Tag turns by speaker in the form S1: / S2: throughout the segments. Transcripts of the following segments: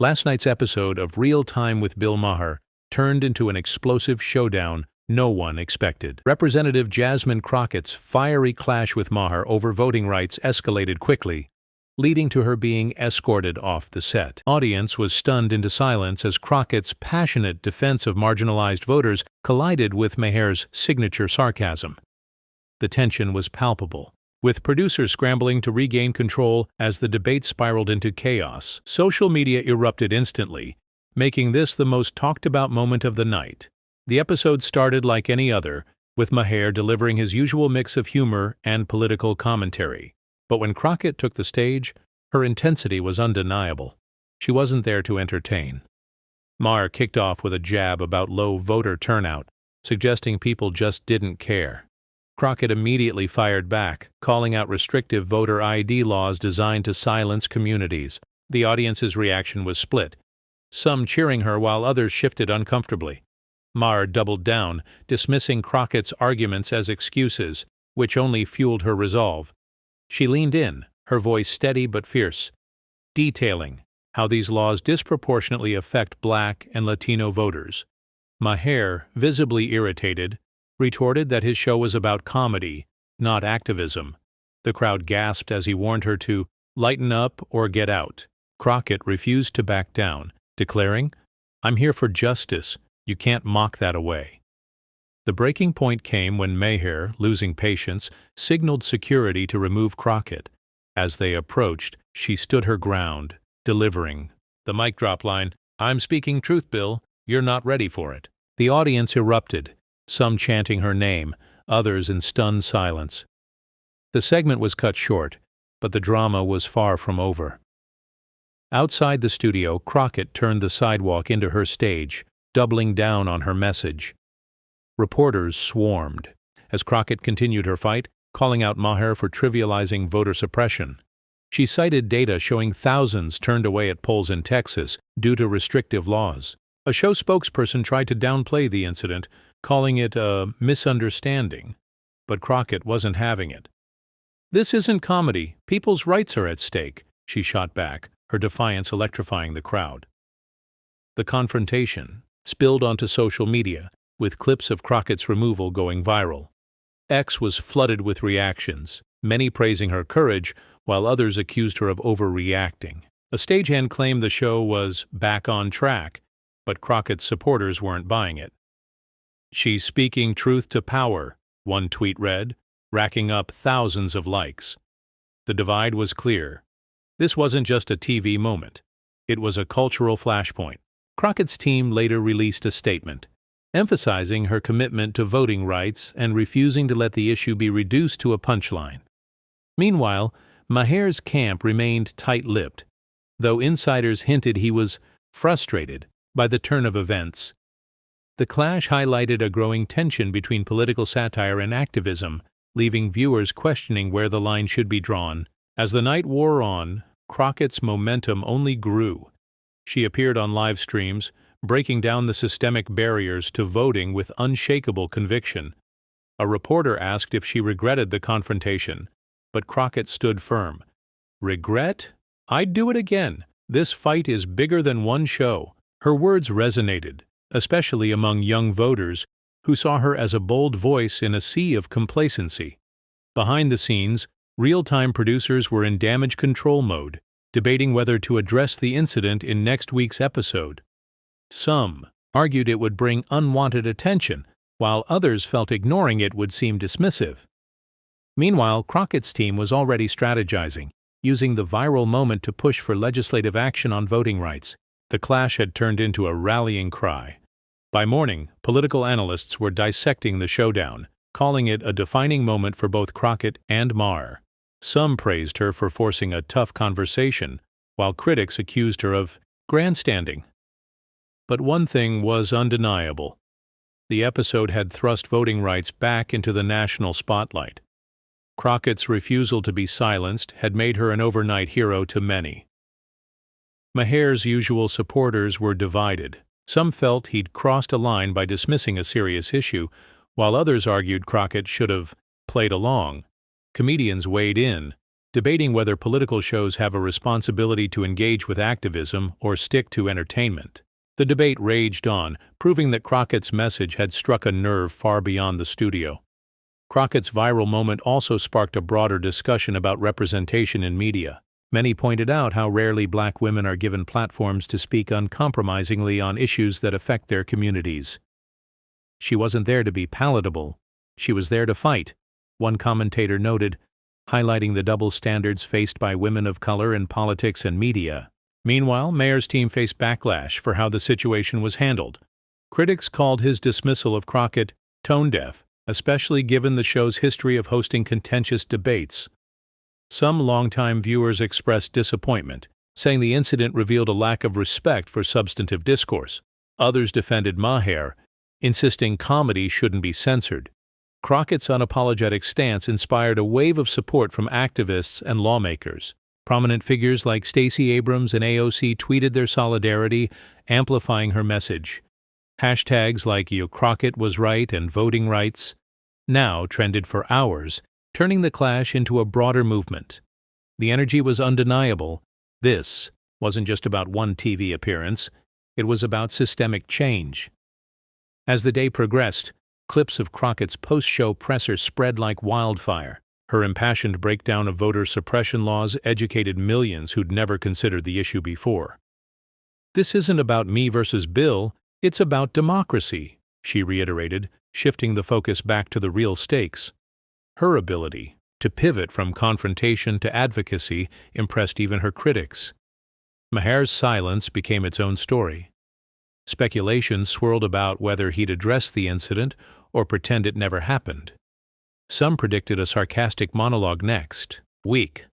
S1: Last night's episode of Real Time with Bill Maher turned into an explosive showdown no one expected. Representative Jasmine Crockett's fiery clash with Maher over voting rights escalated quickly, leading to her being escorted off the set. Audience was stunned into silence as Crockett's passionate defense of marginalized voters collided with Maher's signature sarcasm. The tension was palpable, with producers scrambling to regain control as the debate spiraled into chaos. Social media erupted instantly, making this the most talked-about moment of the night. The episode started like any other, with Maher delivering his usual mix of humor and political commentary. But when Crockett took the stage, her intensity was undeniable. She wasn't there to entertain. Maher kicked off with a jab about low voter turnout, suggesting people just didn't care. Crockett immediately fired back, calling out restrictive voter ID laws designed to silence communities. The audience's reaction was split, some cheering her while others shifted uncomfortably. Maher doubled down, dismissing Crockett's arguments as excuses, which only fueled her resolve. She leaned in, her voice steady but fierce, detailing how these laws disproportionately affect Black and Latino voters. Maher, visibly irritated, retorted that his show was about comedy, not activism. The crowd gasped as he warned her to lighten up or get out. Crockett refused to back down, declaring, "I'm here for justice. You can't mock that away." The breaking point came when Maher, losing patience, signaled security to remove Crockett. As they approached, she stood her ground, delivering the mic drop line, "I'm speaking truth, Bill. You're not ready for it." The audience erupted, some chanting her name, others in stunned silence. The segment was cut short, but the drama was far from over. Outside the studio, Crockett turned the sidewalk into her stage, doubling down on her message. Reporters swarmed as Crockett continued her fight, calling out Maher for trivializing voter suppression. She cited data showing thousands turned away at polls in Texas due to restrictive laws. A show spokesperson tried to downplay the incident, calling it a misunderstanding, but Crockett wasn't having it. "This isn't comedy. People's rights are at stake," she shot back, her defiance electrifying the crowd. The confrontation spilled onto social media, with clips of Crockett's removal going viral. X was flooded with reactions, many praising her courage, while others accused her of overreacting. A stagehand claimed the show was back on track, but Crockett's supporters weren't buying it. "She's speaking truth to power," one tweet read, racking up thousands of likes. The divide was clear. This wasn't just a TV moment. It was a cultural flashpoint. Crockett's team later released a statement, emphasizing her commitment to voting rights and refusing to let the issue be reduced to a punchline. Meanwhile, Maher's camp remained tight-lipped, though insiders hinted he was frustrated by the turn of events. The clash highlighted a growing tension between political satire and activism, leaving viewers questioning where the line should be drawn. As the night wore on, Crockett's momentum only grew. She appeared on live streams, breaking down the systemic barriers to voting with unshakable conviction. A reporter asked if she regretted the confrontation, but Crockett stood firm. "Regret? I'd do it again. This fight is bigger than one show." Her words resonated, especially among young voters who saw her as a bold voice in a sea of complacency. Behind the scenes, real-time producers were in damage control mode, debating whether to address the incident in next week's episode. Some argued it would bring unwanted attention, while others felt ignoring it would seem dismissive. Meanwhile, Crockett's team was already strategizing, using the viral moment to push for legislative action on voting rights. The clash had turned into a rallying cry. By morning, political analysts were dissecting the showdown, calling it a defining moment for both Crockett and Maher. Some praised her for forcing a tough conversation, while critics accused her of grandstanding. But one thing was undeniable. The episode had thrust voting rights back into the national spotlight. Crockett's refusal to be silenced had made her an overnight hero to many. Maher's usual supporters were divided. Some felt he'd crossed a line by dismissing a serious issue, while others argued Crockett should have played along. Comedians weighed in, debating whether political shows have a responsibility to engage with activism or stick to entertainment. The debate raged on, proving that Crockett's message had struck a nerve far beyond the studio. Crockett's viral moment also sparked a broader discussion about representation in media. Many pointed out how rarely black women are given platforms to speak uncompromisingly on issues that affect their communities. "She wasn't there to be palatable. She was there to fight," one commentator noted, highlighting the double standards faced by women of color in politics and media. Meanwhile, Maher's team faced backlash for how the situation was handled. Critics called his dismissal of Crockett tone-deaf, especially given the show's history of hosting contentious debates. Some longtime viewers expressed disappointment, saying the incident revealed a lack of respect for substantive discourse. Others defended Maher, insisting comedy shouldn't be censored. Crockett's unapologetic stance inspired a wave of support from activists and lawmakers. Prominent figures like Stacey Abrams and AOC tweeted their solidarity, amplifying her message. Hashtags like Crockett was right and voting rights now trended for hours, turning the clash into a broader movement. The energy was undeniable. This wasn't just about one TV appearance, it was about systemic change. As the day progressed, clips of Crockett's post-show presser spread like wildfire. Her impassioned breakdown of voter suppression laws educated millions who'd never considered the issue before. "This isn't about me versus Bill, it's about democracy," she reiterated, shifting the focus back to the real stakes. Her ability to pivot from confrontation to advocacy impressed even her critics. Maher's silence became its own story. Speculation swirled about whether he'd address the incident or pretend it never happened. Some predicted a sarcastic monologue next week,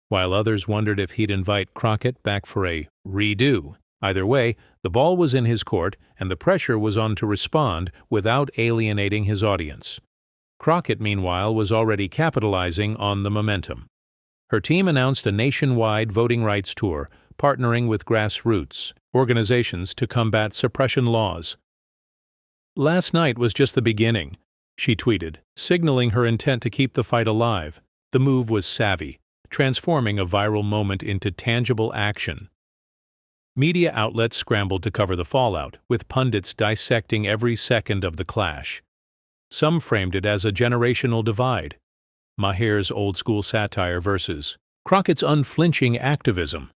S1: while others wondered if he'd invite Crockett back for a redo. Either way, the ball was in his court, and the pressure was on to respond without alienating his audience. Crockett, meanwhile, was already capitalizing on the momentum. Her team announced a nationwide voting rights tour, partnering with grassroots organizations to combat suppression laws. "Last night was just the beginning," she tweeted, signaling her intent to keep the fight alive. The move was savvy, transforming a viral moment into tangible action. Media outlets scrambled to cover the fallout, with pundits dissecting every second of the clash. Some framed it as a generational divide, Maher's old-school satire versus Crockett's unflinching activism.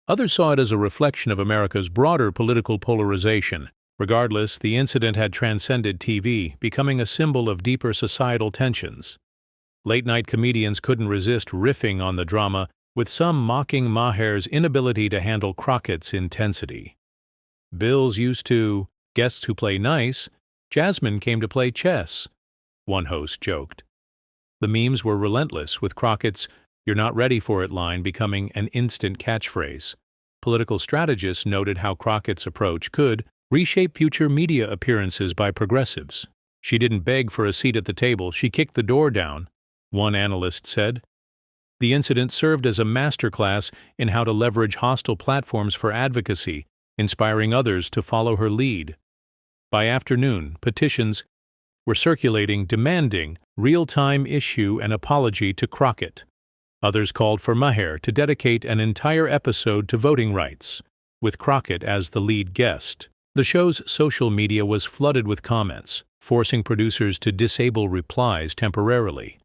S1: Others saw it as a reflection of America's broader political polarization. Regardless, the incident had transcended TV, becoming a symbol of deeper societal tensions. Late-night comedians couldn't resist riffing on the drama, with some mocking Maher's inability to handle Crockett's intensity. "Bill's used to guests who play nice. Jasmine came to play chess," one host joked. The memes were relentless, with Crockett's "you're not ready for it" line becoming an instant catchphrase. Political strategists noted how Crockett's approach could reshape future media appearances by progressives. "She didn't beg for a seat at the table, she kicked the door down," one analyst said. The incident served as a masterclass in how to leverage hostile platforms for advocacy, inspiring others to follow her lead. By afternoon, petitions were circulating demanding real-time issue and apology to Crockett. Others called for Maher to dedicate an entire episode to voting rights, with Crockett as the lead guest. The show's social media was flooded with comments, forcing producers to disable replies temporarily.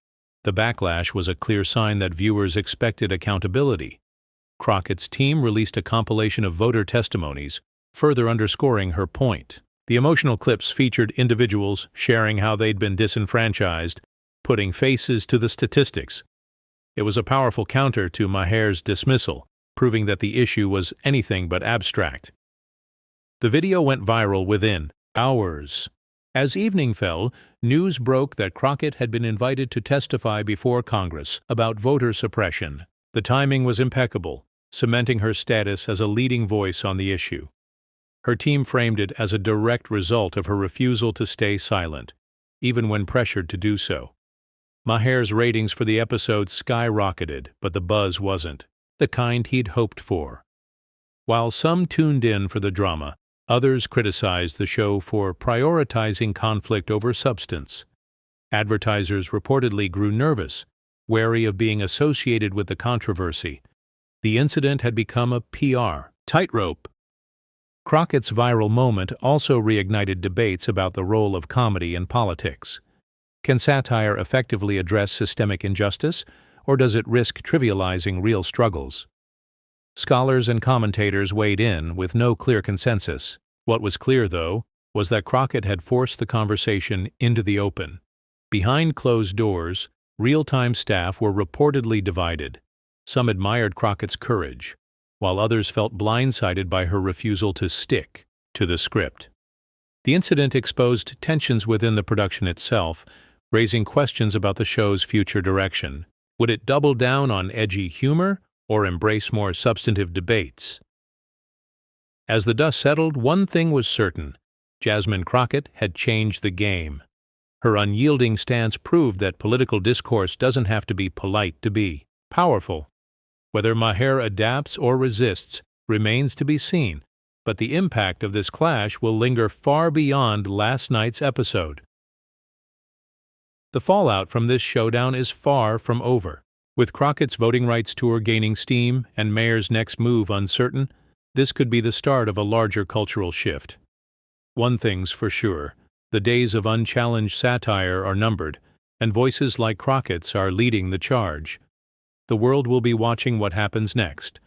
S1: The backlash was a clear sign that viewers expected accountability. Crockett's team released a compilation of voter testimonies, further underscoring her point. The emotional clips featured individuals sharing how they'd been disenfranchised, putting faces to the statistics. It was a powerful counter to Maher's dismissal, proving that the issue was anything but abstract. The video went viral within hours. As evening fell, news broke that Crockett had been invited to testify before Congress about voter suppression. The timing was impeccable, cementing her status as a leading voice on the issue. Her team framed it as a direct result of her refusal to stay silent, even when pressured to do so. Maher's ratings for the episode skyrocketed, but the buzz wasn't the kind he'd hoped for. While some tuned in for the drama, others criticized the show for prioritizing conflict over substance. Advertisers reportedly grew nervous, wary of being associated with the controversy. The incident had become a PR tightrope. Crockett's viral moment also reignited debates about the role of comedy in politics. Can satire effectively address systemic injustice, or does it risk trivializing real struggles? Scholars and commentators weighed in with no clear consensus. What was clear, though, was that Crockett had forced the conversation into the open. Behind closed doors, real-time staff were reportedly divided. Some admired Crockett's courage, while others felt blindsided by her refusal to stick to the script. The incident exposed tensions within the production itself, raising questions about the show's future direction. Would it double down on edgy humor or embrace more substantive debates? As the dust settled, one thing was certain: Jasmine Crockett had changed the game. Her unyielding stance proved that political discourse doesn't have to be polite to be powerful. Whether Maher adapts or resists remains to be seen, but the impact of this clash will linger far beyond last night's episode. The fallout from this showdown is far from over. With Crockett's voting rights tour gaining steam and Maher's next move uncertain, this could be the start of a larger cultural shift. One thing's for sure: the days of unchallenged satire are numbered, and voices like Crockett's are leading the charge. The world will be watching what happens next,